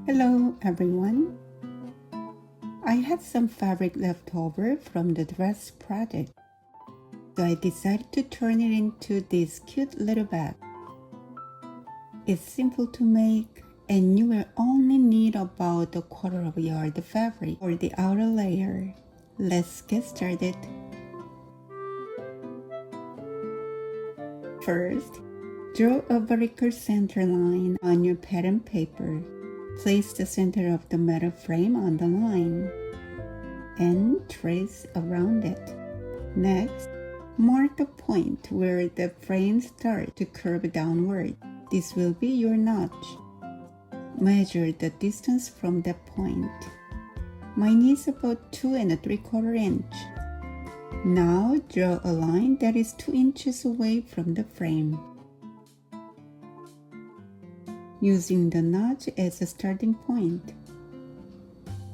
Hello everyone. I had some fabric left over from the dress project, so I decided to turn it into this cute little bag. It's simple to make and you will only need about a quarter of a yard fabric for the outer layer. Let's get started. First, draw a vertical center line on your pattern paper. Place the center of the metal frame on the line and trace around it. Next, mark the point where the frame starts to curve downward. This will be your notch. Measure the distance from that point. Mine is about 2 3/4 inches. Now draw a line that is 2 inches away from the frame. Using the notch as a starting point,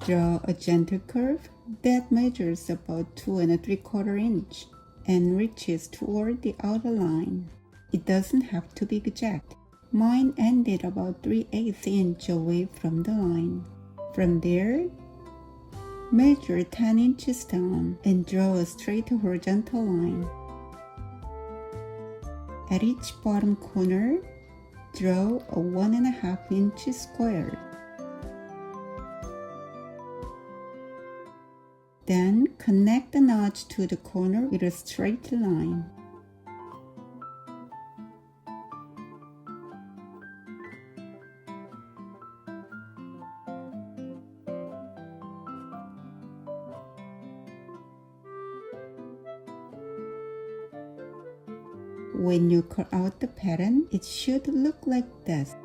draw a gentle curve that measures about 2 3/4 inches and reaches toward the outer line. It doesn't have to be exact. Mine ended about 3/8 inches away from the line. From there, measure 10 inches down and draw a straight horizontal line. At each bottom corner, draw a 1.5 inch square. Then connect the notch to the corner with a straight line. When you cut out the pattern, it should look like this.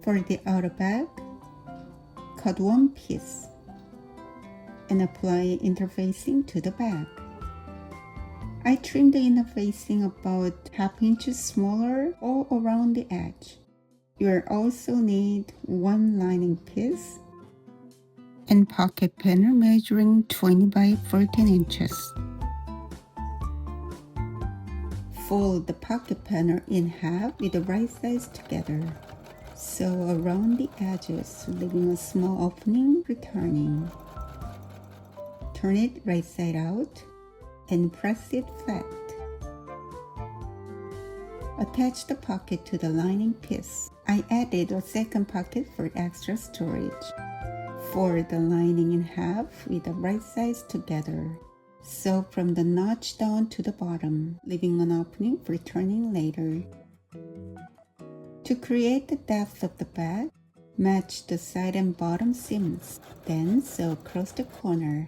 For the outer bag, cut one piece and apply interfacing to the bag. I trimmed the interfacing about 1/2 inch smaller all around the edge. You will also need one lining piece and pocket panel measuring 20 by 14 inches. Fold the pocket panel in half with the right sides together. Sew around the edges, leaving a small opening for turning. Turn it right side out and press it flat. Attach the pocket to the lining piece. I added a second pocket for extra storage. Fold the lining in half with the right sides together. Sew from the notch down to the bottom, leaving an opening for turning later. To create the depth of the bag, match the side and bottom seams, then sew across the corner.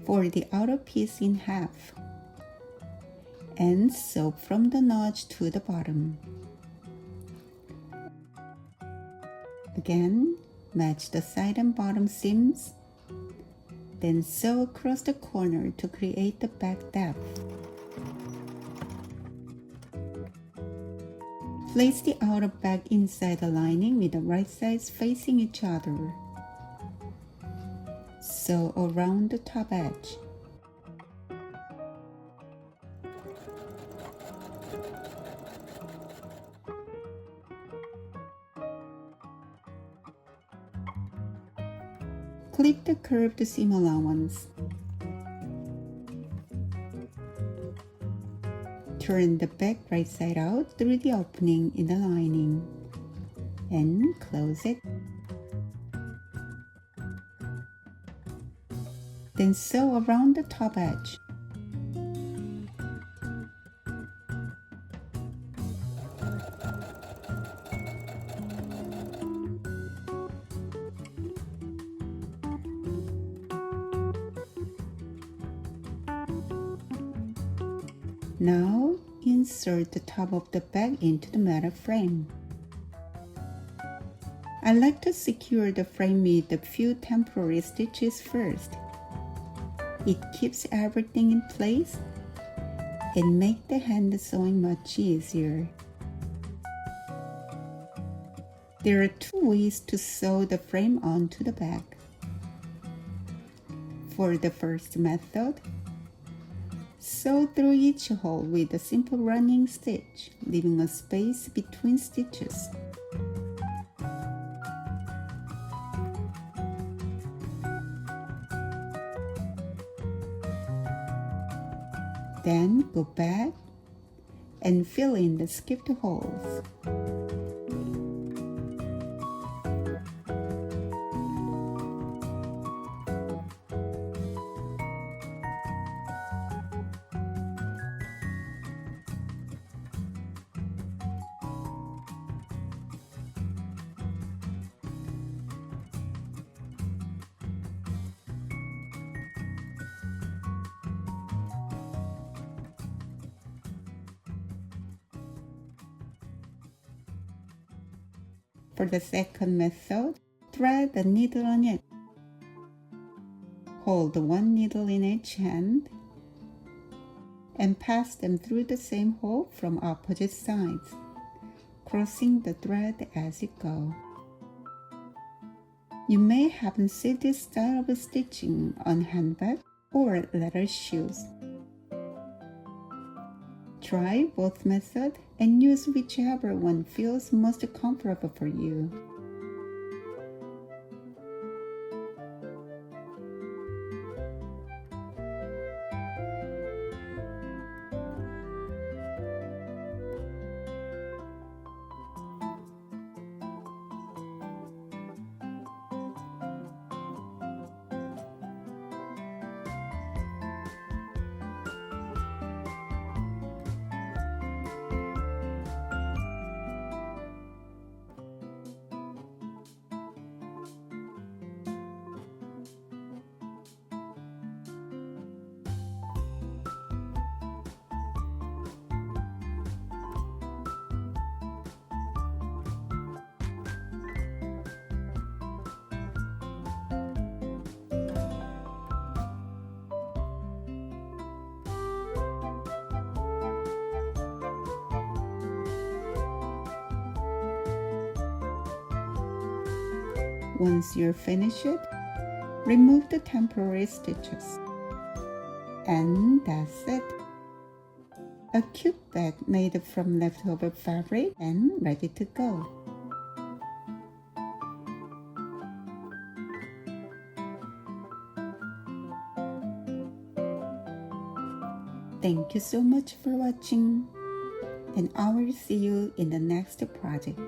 Fold the outer piece in half and sew from the notch to the bottom. Again, match the side and bottom seams, then sew across the corner to create the back depth. Place the outer bag inside the lining with the right sides facing each other. Sew around the top edge. Clip the curved seam allowance. Turn the bag right side out through the opening in the lining and close it. Then sew around the top edge. Now, insert the top of the bag into the metal frame. I like to secure the frame with a few temporary stitches first. It keeps everything in place and makes the hand sewing much easier. There are two ways to sew the frame onto the bag. For the first method, sew through each hole with a simple running stitch, leaving a space between stitches. Then go back and fill in the skipped holes. For the second method, thread the needle on it. Hold one needle in each hand and pass them through the same hole from opposite sides, crossing the thread as you go. You may happen to see this style of stitching on handbag or leather shoes. Try both methods and use whichever one feels most comfortable for you. Once you're finished, remove the temporary stitches. And that's it. A cute bag made from leftover fabric and ready to go. Thank you so much for watching, and I will see you in the next project.